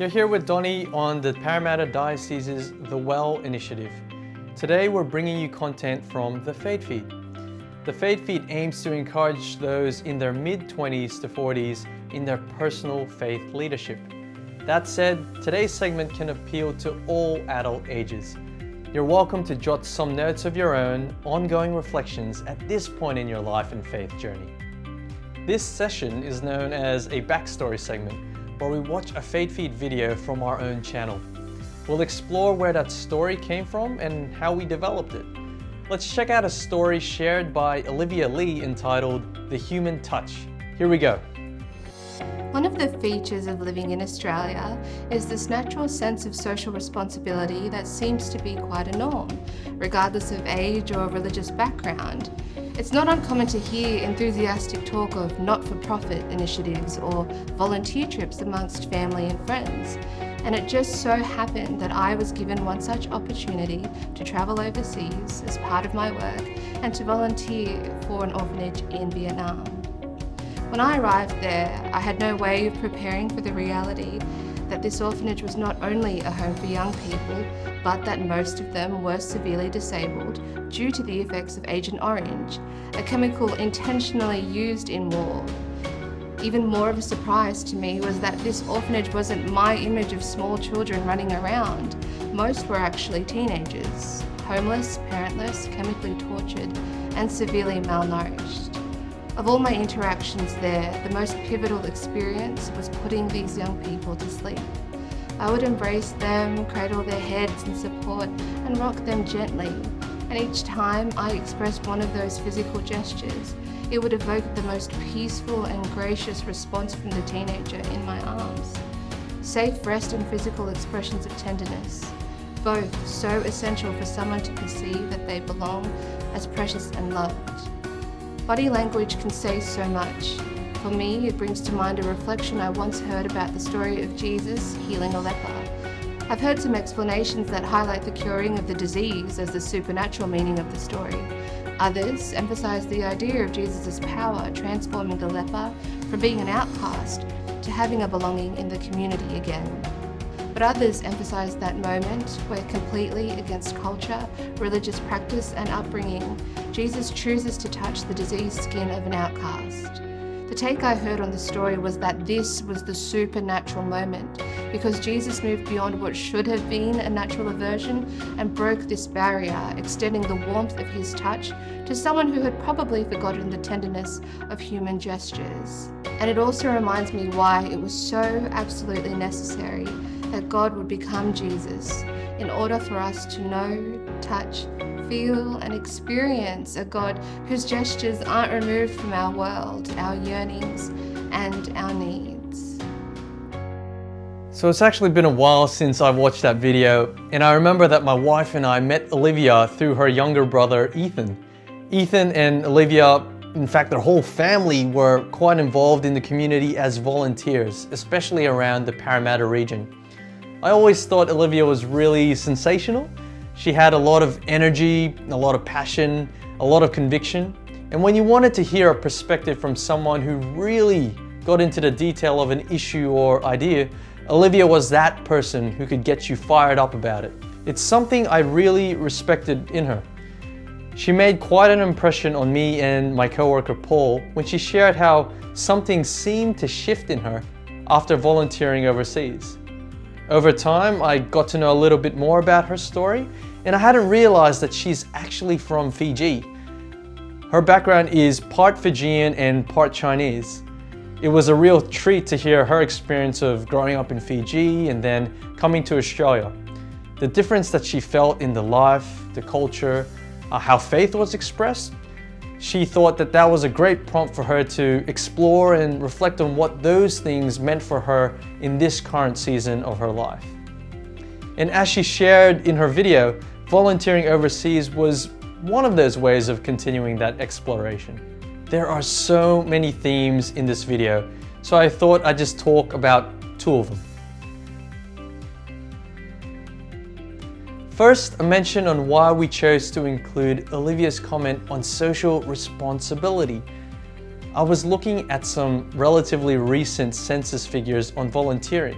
You're here with Donnie on the Parramatta Diocese's The Well Initiative. Today we're bringing you content from the FaithFeed. The FaithFeed aims to encourage those in their mid-20s to 40s in their personal faith leadership. That said, today's segment can appeal to all adult ages. You're welcome to jot some notes of your own ongoing reflections at this point in your life and faith journey. This session is known as a Backstory segment, where we watch a FaithFeed video from our own channel. We'll explore where that story came from and how we developed it. Let's check out a story shared by Olivia entitled The Human Touch. Here we go. One of the features of living in Australia is this natural sense of social responsibility that seems to be quite a norm, regardless of age or religious background. It's not uncommon to hear enthusiastic talk of not-for-profit initiatives or volunteer trips amongst family and friends. And it just so happened that I was given one such opportunity to travel overseas as part of my work and to volunteer for an orphanage in Vietnam. When I arrived there, I had no way of preparing for the reality that this orphanage was not only a home for young people, but that most of them were severely disabled due to the effects of Agent Orange, a chemical intentionally used in war. Even more of a surprise to me was that this orphanage wasn't my image of small children running around. Most were actually teenagers, homeless, parentless, chemically tortured, and severely malnourished. Of all my interactions there, the most pivotal experience was putting these young people to sleep. I would embrace them, cradle their heads in support, and rock them gently. And each time I expressed one of those physical gestures, it would evoke the most peaceful and gracious response from the teenager in my arms. Safe rest and physical expressions of tenderness, both so essential for someone to perceive that they belong as precious and loved. Body language can say so much. For me, it brings to mind a reflection I once heard about the story of Jesus healing a leper. I've heard some explanations that highlight the curing of the disease as the supernatural meaning of the story. Others emphasize the idea of Jesus' power transforming the leper from being an outcast to having a belonging in the community again. But others emphasize that moment where, completely against culture, religious practice, and upbringing, Jesus chooses to touch the diseased skin of an outcast. The take I heard on the story was that this was the supernatural moment, because Jesus moved beyond what should have been a natural aversion and broke this barrier, extending the warmth of his touch to someone who had probably forgotten the tenderness of human gestures. And it also reminds me why it was so absolutely necessary that God would become Jesus in order for us to know, touch, feel and experience a God whose gestures aren't removed from our world, our yearnings and our needs. So it's actually been a while since I watched that video, and I remember that my wife and I met Olivia through her younger brother Ethan. Ethan and Olivia, in fact their whole family, were quite involved in the community as volunteers, especially around the Parramatta region. I always thought Olivia was really sensational. She had a lot of energy, a lot of passion, a lot of conviction. And when you wanted to hear a perspective from someone who really got into the detail of an issue or idea, Olivia was that person who could get you fired up about it. It's something I really respected in her. She made quite an impression on me and my coworker Paul when she shared how something seemed to shift in her after volunteering overseas. Over time, I got to know a little bit more about her story, and I hadn't realized that she's actually from Fiji. Her background is part Fijian and part Chinese. It was a real treat to hear her experience of growing up in Fiji and then coming to Australia. The difference that she felt in the life, the culture, how faith was expressed. She thought that that was a great prompt for her to explore and reflect on what those things meant for her in this current season of her life. And as she shared in her video, volunteering overseas was one of those ways of continuing that exploration. There are so many themes in this video, so I thought I'd just talk about two of them. First, a mention on why we chose to include Olivia's comment on social responsibility. I was looking at some relatively recent census figures on volunteering,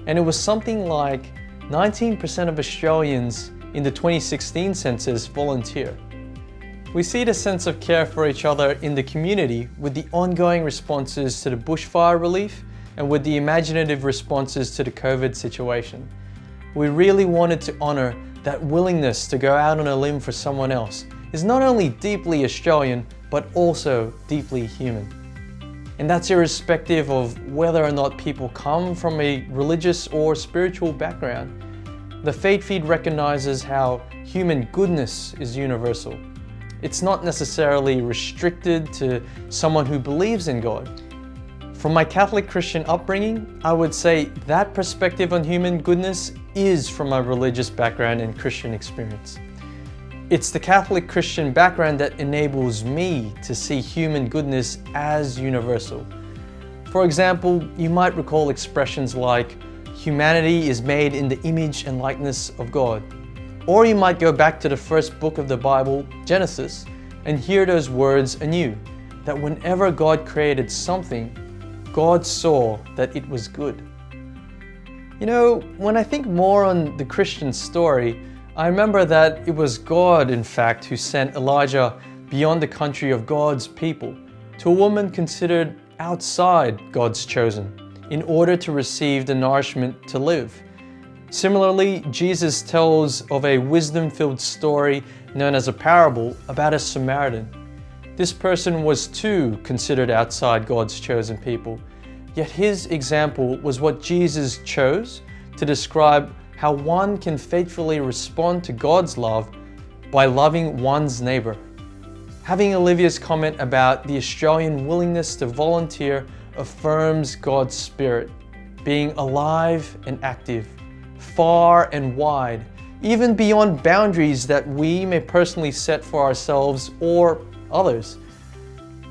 and it was something like 19% of Australians in the 2016 census volunteer. We see the sense of care for each other in the community with the ongoing responses to the bushfire relief and with the imaginative responses to the COVID situation. We really wanted to honour that willingness to go out on a limb for someone else is not only deeply Australian, but also deeply human. And that's irrespective of whether or not people come from a religious or spiritual background. The FaithFeed recognizes how human goodness is universal. It's not necessarily restricted to someone who believes in God. From my Catholic Christian upbringing, I would say that perspective on human goodness is from my religious background and Christian experience. It's the Catholic Christian background that enables me to see human goodness as universal. For example, you might recall expressions like, humanity is made in the image and likeness of God. Or you might go back to the first book of the Bible, Genesis, and hear those words anew, that whenever God created something, God saw that it was good. You know, when I think more on the Christian story, I remember that it was God, in fact, who sent Elijah beyond the country of God's people to a woman considered outside God's chosen in order to receive the nourishment to live. Similarly, Jesus tells of a wisdom-filled story known as a parable about a Samaritan. This person was too considered outside God's chosen people, yet his example was what Jesus chose to describe how one can faithfully respond to God's love by loving one's neighbour. Having Olivia's comment about the Australian willingness to volunteer affirms God's Spirit, being alive and active, far and wide, even beyond boundaries that we may personally set for ourselves or others.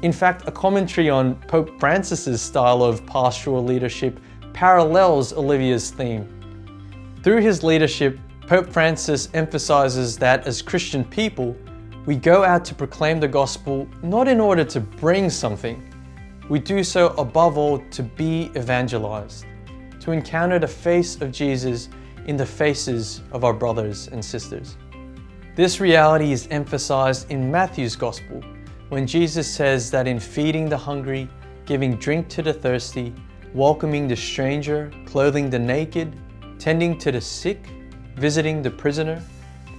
In fact, a commentary on Pope Francis's style of pastoral leadership parallels Olivia's theme. Through his leadership, Pope Francis emphasizes that as Christian people, we go out to proclaim the gospel not in order to bring something. We do so above all to be evangelized, to encounter the face of Jesus in the faces of our brothers and sisters. This reality is emphasized in Matthew's gospel, when Jesus says that in feeding the hungry, giving drink to the thirsty, welcoming the stranger, clothing the naked, tending to the sick, visiting the prisoner,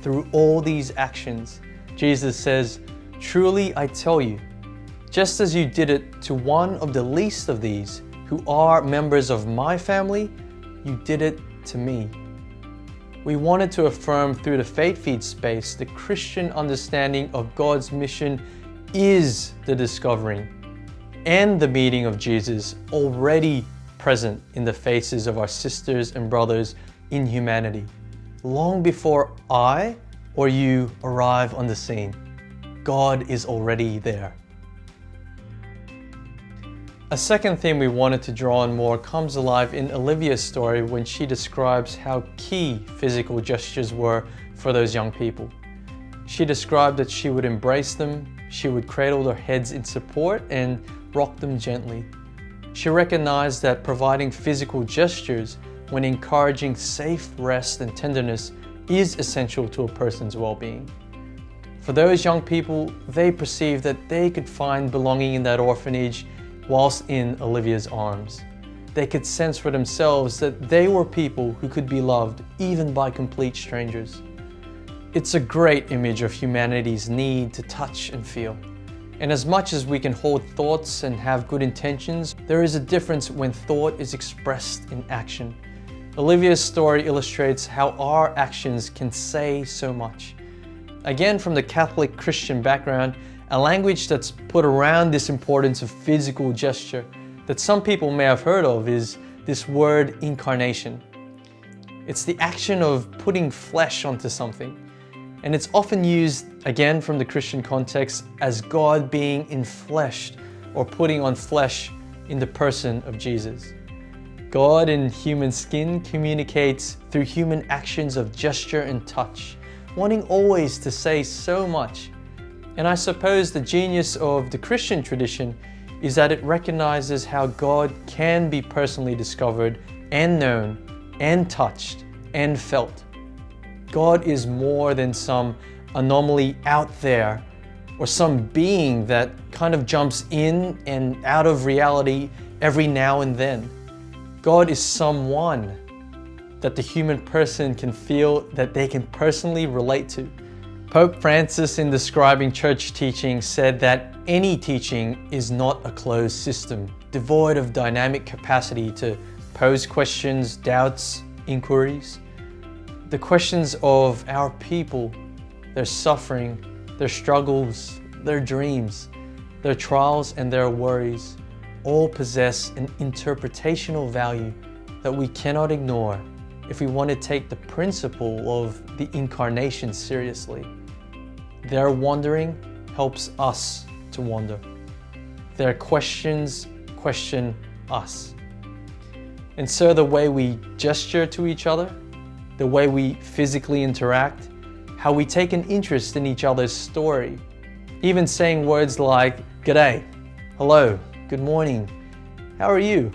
through all these actions, Jesus says, "Truly I tell you, just as you did it to one of the least of these who are members of my family, you did it to me." We wanted to affirm through the FaithFeed space the Christian understanding of God's mission is the discovering and the meeting of Jesus already present in the faces of our sisters and brothers in humanity, long before I or you arrive on the scene. God is already there. A second theme we wanted to draw on more comes alive in Olivia's story when she describes how key physical gestures were for those young people. She described that she would embrace them, she would cradle their heads in support and rock them gently. She recognized that providing physical gestures when encouraging safe rest and tenderness is essential to a person's well-being. For those young people, they perceived that they could find belonging in that orphanage whilst in Olivia's arms. They could sense for themselves that they were people who could be loved even by complete strangers. It's a great image of humanity's need to touch and feel. And as much as we can hold thoughts and have good intentions, there is a difference when thought is expressed in action. Olivia's story illustrates how our actions can say so much. Again, from the Catholic Christian background, a language that's put around this importance of physical gesture that some people may have heard of is this word incarnation. It's the action of putting flesh onto something. And it's often used, again from the Christian context, as God being enfleshed or putting on flesh in the person of Jesus. God in human skin communicates through human actions of gesture and touch, wanting always to say so much. And I suppose the genius of the Christian tradition is that it recognizes how God can be personally discovered and known and touched and felt. God is more than some anomaly out there or some being that kind of jumps in and out of reality every now and then. God is someone that the human person can feel, that they can personally relate to. Pope Francis, in describing church teaching, said that any teaching is not a closed system, devoid of dynamic capacity to pose questions, doubts, inquiries. The questions of our people, their suffering, their struggles, their dreams, their trials and their worries all possess an interpretational value that we cannot ignore if we want to take the principle of the incarnation seriously. Their wondering helps us to wonder. Their questions question us. And so the way we gesture to each other, the way we physically interact, how we take an interest in each other's story, even saying words like, "G'day," "Hello," "Good morning," "How are you?"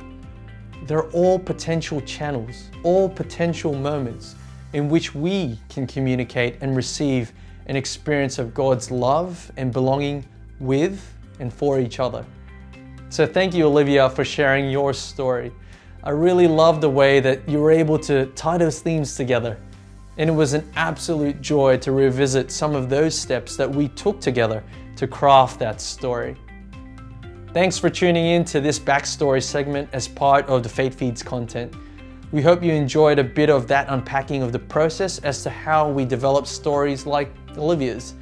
They're all potential channels, all potential moments in which we can communicate and receive an experience of God's love and belonging with and for each other. So thank you, Olivia, for sharing your story. I really love the way that you were able to tie those themes together. And it was an absolute joy to revisit some of those steps that we took together to craft that story. Thanks for tuning in to this backstory segment as part of the FaithFeed's content. We hope you enjoyed a bit of that unpacking of the process as to how we develop stories like Olivia's.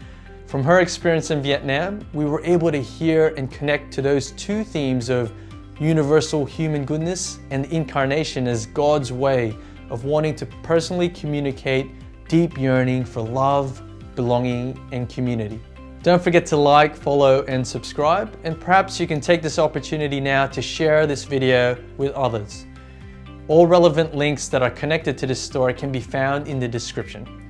From her experience in Vietnam, we were able to hear and connect to those two themes of universal human goodness and incarnation as God's way of wanting to personally communicate deep yearning for love, belonging, and community. Don't forget to like, follow, and subscribe, and perhaps you can take this opportunity now to share this video with others. All relevant links that are connected to this story can be found in the description.